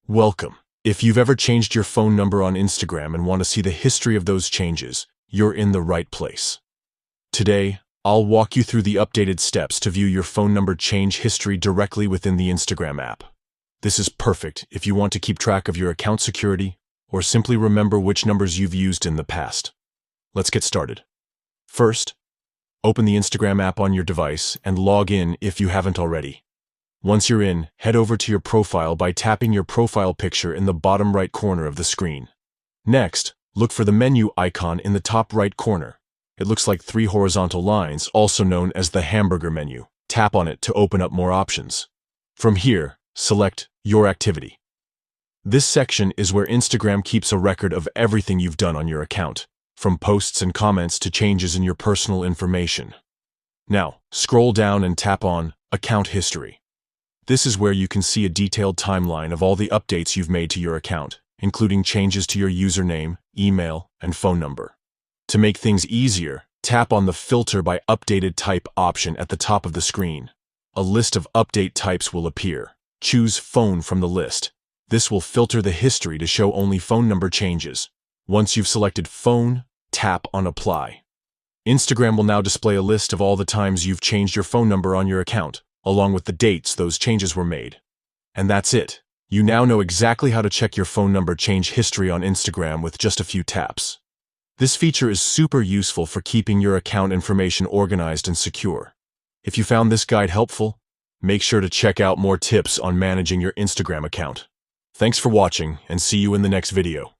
Welcome. If you've ever changed your phone number on Instagram and want to see the history of those changes, you're in the right place. Today, I'll walk you through the updated steps to view your phone number change history directly within the Instagram app. This is perfect if you want to keep track of your account security or simply remember which numbers you've used in the past. Let's get started. First, open the Instagram app on your device and log in if you haven't already. Once you're in, head over to your profile by tapping your profile picture in the bottom right corner of the screen. Next, look for the menu icon in the top right corner. It looks like 3 horizontal lines, also known as the hamburger menu. Tap on it to open up more options. From here, select Your Activity. This section is where Instagram keeps a record of everything you've done on your account, from posts and comments to changes in your personal information. Now, scroll down and tap on Account History. This is where you can see a detailed timeline of all the updates you've made to your account, including changes to your username, email, and phone number. To make things easier, tap on the Filter by Updated Type option at the top of the screen. A list of update types will appear. Choose Phone from the list. This will filter the history to show only phone number changes. Once you've selected Phone, tap on Apply. Instagram will now display a list of all the times you've changed your phone number on your account, along with the dates those changes were made. And that's it. You now know exactly how to check your phone number change history on Instagram with just a few taps. This feature is super useful for keeping your account information organized and secure. If you found this guide helpful, make sure to check out more tips on managing your Instagram account. Thanks for watching, and see you in the next video.